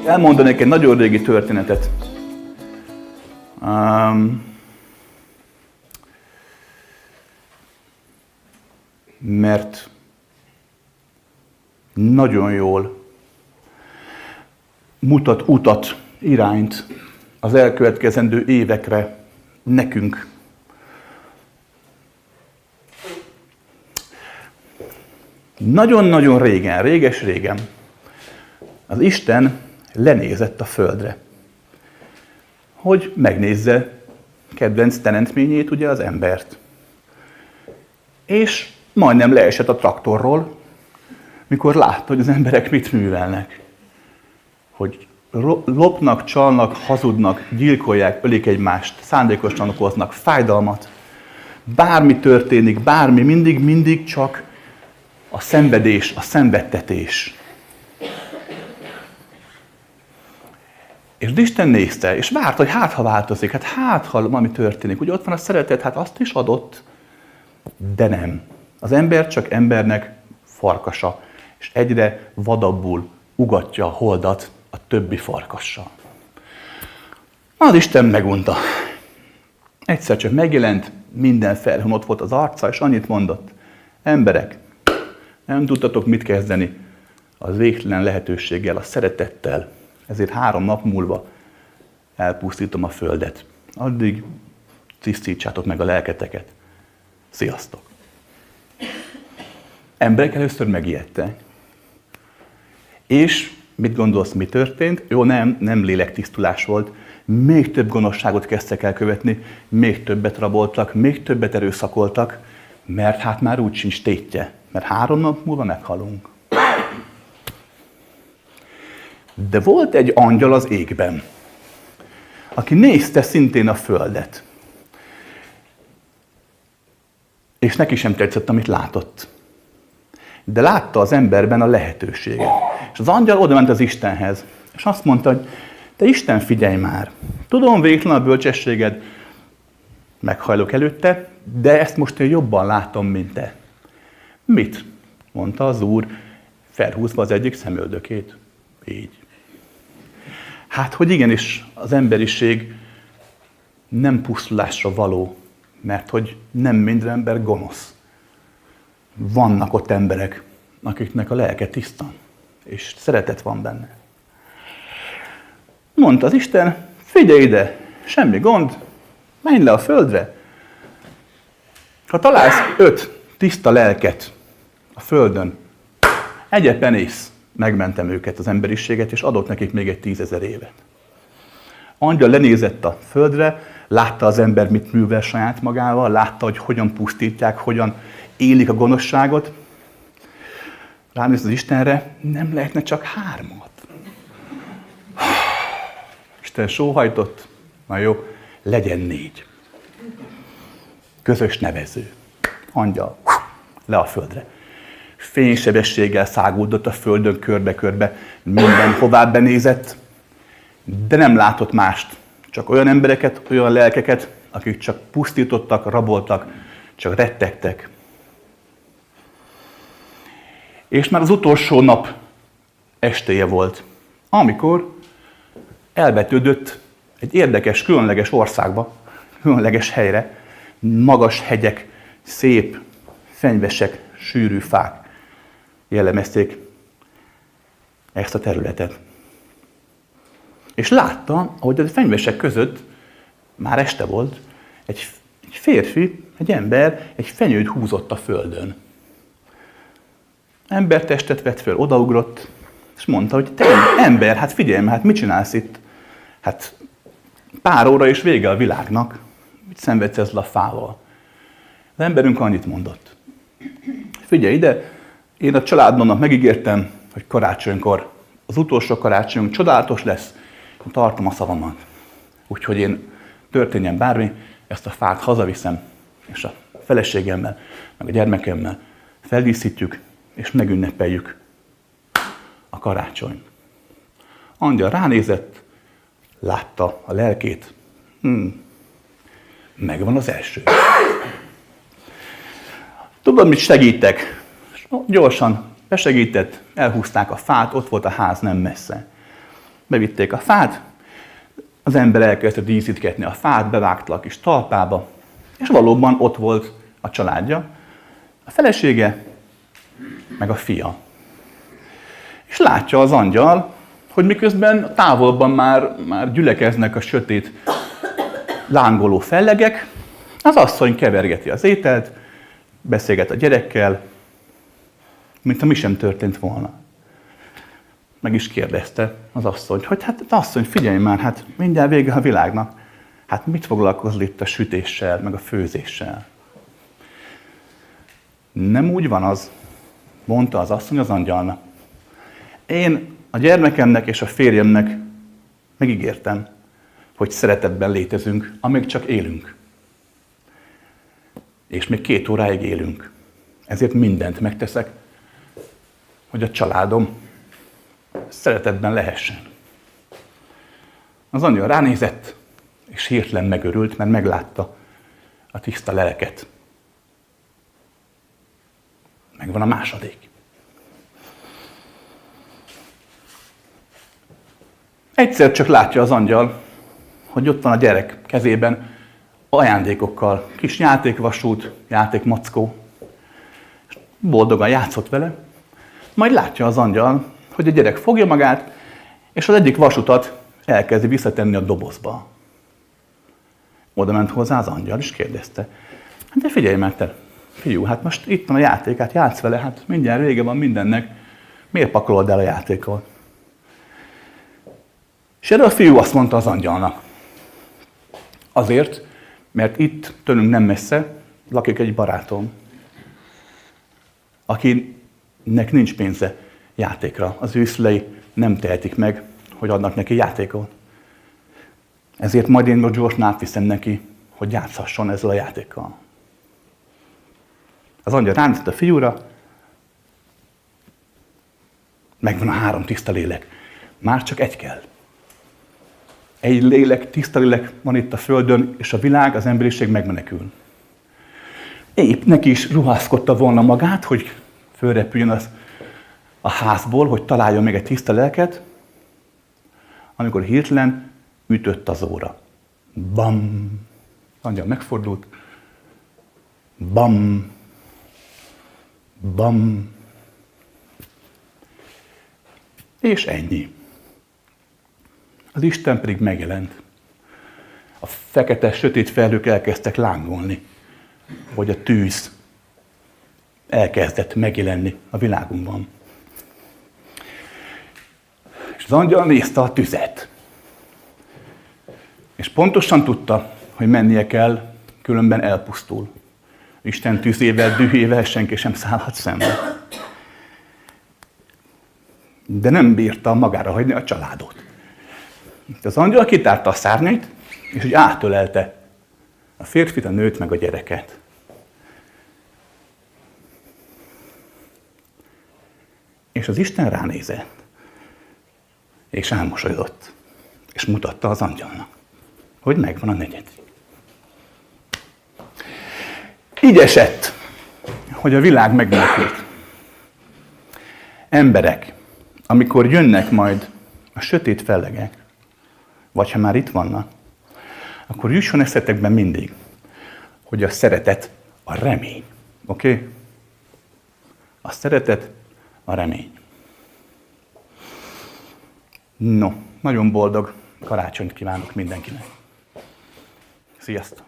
Elmondanék egy nagyon régi történetet. Mert nagyon jól mutat utat, irányt az elkövetkezendő évekre nekünk. Nagyon-nagyon régen, réges-régen az Isten lenézett a földre, hogy megnézze kedvenc teremtményét, ugye az embert. És majdnem leesett a traktorról, mikor látta, hogy az emberek mit művelnek. Hogy lopnak, csalnak, hazudnak, gyilkolják, ölik egymást, szándékosan okoznak fájdalmat. Bármi történik, bármi, mindig csak a szenvedés, a szenvedtetés. És Isten nézte, és várta, hogy ha változik, hát ha valami történik. Ugye ott van a szeretet, hát azt is adott, de nem. Az ember csak embernek farkasa, és egyre vadabbul ugatja a holdat a többi farkassal. Az Isten megunta. Egyszer csak megjelent, minden felhőn ott volt az arca, és annyit mondott. Emberek, nem tudtatok mit kezdeni az végtelen lehetőséggel, a szeretettel. Ezért 3 nap múlva elpusztítom a földet. Addig tisztítsátok meg a lelketeket. Sziasztok! Emberek először megijedtek. És mit gondolsz, mi történt? Jó, nem lélektisztulás volt. Még több gonoszságot kezdtek el követni, még többet raboltak, még többet erőszakoltak, mert hát már úgy sincs tétje. Mert 3 nap múlva meghalunk. De volt egy angyal az égben, aki nézte szintén a földet. És neki sem tetszett, amit látott. De látta az emberben a lehetőséget. És az angyal oda ment az Istenhez, és azt mondta, hogy te Isten, figyelj már! Tudom, végtelen a bölcsességed, meghajlok előtte, de ezt most én jobban látom, mint te. Mit? Mondta az Úr, felhúzva az egyik szemöldökét. Így. Hát, hogy igenis az emberiség nem pusztulásra való, mert hogy nem minden ember gonosz. Vannak ott emberek, akiknek a lelke tiszta, és szeretet van benne. Mondta az Isten, figyelj ide, semmi gond, menj le a földre. Ha találsz 5 tiszta lelket a földön, egyepen ész. Megmentem őket, az emberiséget, és adott nekik még egy 10 000 évet. Angyal lenézett a földre, látta az ember, mit művel saját magával, látta, hogy hogyan pusztítják, hogyan élik a gonoszságot. Ránéz az Istenre, nem lehetne csak 3. Isten sóhajtott, na jó, legyen 4. Közös nevező. Angyal, le a földre. Fénysebességgel száguldott a földön körbe-körbe, mindenhová benézett, de nem látott mást. Csak olyan embereket, olyan lelkeket, akik csak pusztítottak, raboltak, csak rettegtek. És már az utolsó nap estéje volt, amikor elvetődött egy érdekes, különleges országba, különleges helyre, magas hegyek, szép, fenyvesek, sűrű fák jellemezték ezt a területet. És látta, hogy a fenyvesek között, már este volt, egy férfi, egy ember, egy fenyőt húzott a földön. Embertestet vett föl, odaugrott, és mondta, hogy te ember, hát figyelj, hát mit csinálsz itt? Hát pár óra és vége a világnak. Mit szenvedsz ezzel a fával? Az emberünk annyit mondott. Figyelj ide, én a családomnak megígértem, hogy karácsonykor, az utolsó karácsonyunk csodálatos lesz, én tartom a szavamat. Úgyhogy én történjen bármi, ezt a fát hazaviszem, és a feleségemmel, meg a gyermekemmel feldíszítjük, és megünnepeljük a karácsonyt. Angyal ránézett, látta a lelkét. Megvan az első. Tudod, mit segítek? Gyorsan besegített, elhúzták a fát, ott volt a ház nem messze. Bevitték a fát, az ember elkezdte díszítgetni a fát, bevágta a kis talpába, és valóban ott volt a családja, a felesége, meg a fia. És látja az angyal, hogy miközben távolban már gyülekeznek a sötét, lángoló fellegek, az asszony kevergeti az ételt, beszélget a gyerekkel, mintha mi sem történt volna. Meg is kérdezte az asszony, hogy hát asszony, figyelj már, hát mindjárt vége a világnak. Hát mit foglalkozol itt a sütéssel, meg a főzéssel? Nem úgy van az, mondta az asszony az angyalnak. Én a gyermekemnek és a férjemnek megígértem, hogy szeretetben létezünk, amíg csak élünk. És még 2 óráig élünk. Ezért mindent megteszek, hogy a családom szeretetben lehessen. Az angyal ránézett, és hirtelen megörült, mert meglátta a tiszta lelket. Megvan a második. Egyszer csak látja az angyal, hogy ott van a gyerek kezében ajándékokkal, kis játékvasút, játékmackó. Boldogan játszott vele, majd látja az angyal, hogy a gyerek fogja magát, és az egyik vasutat elkezdi visszatenni a dobozba. Oda ment hozzá az angyal, és kérdezte, hát de figyelj meg te, fiú, hát most itt van a játék, hát játsz vele, hát mindjárt vége van mindennek, miért pakolod el a játékot? És erre a fiú azt mondta az angyalnak, azért, mert itt tőlünk nem messze lakik egy barátom, akinek nincs pénze játékra. Az ő szülei nem tehetik meg, hogy adnak neki játékot. Ezért majd én most gyorsan átviszem neki, hogy játszhasson ezzel a játékkal. Az angyal ránézett a fiúra, megvan a 3 tiszta lélek. Már csak egy kell. Egy lélek, tiszta lélek van itt a földön, és a világ, az emberiség megmenekül. Épp neki is ruházkodta volna magát, hogy fölrepüljön a házból, hogy találjon még egy tiszta lelket, amikor hirtelen ütött az óra. Bam! Angyal megfordult. Bam! Bam! És ennyi. Az Isten pedig megjelent. A fekete, sötét felhők elkezdtek lángolni, hogy a tűz elkezdett megjelenni a világunkban. És az angyal nézte a tüzet. És pontosan tudta, hogy mennie kell, különben elpusztul. Isten tüzével, dühével senki sem szállhat szembe. De nem bírta magára hagyni a családot. Az angyal kitárta a szárnyait, és úgy átölelte a férfit, a nőt, meg a gyereket. És az Isten ránézett, és elmosolyodott, és mutatta az angyalnak, hogy megvan a 4. Így esett, hogy a világ megmenekült. Emberek, amikor jönnek majd a sötét fellegek, vagy ha már itt vannak, akkor jusson eszetekben mindig, hogy a szeretet a remény. Oké? A szeretet a remény. No, nagyon boldog karácsonyt kívánok mindenkinek. Sziasztok!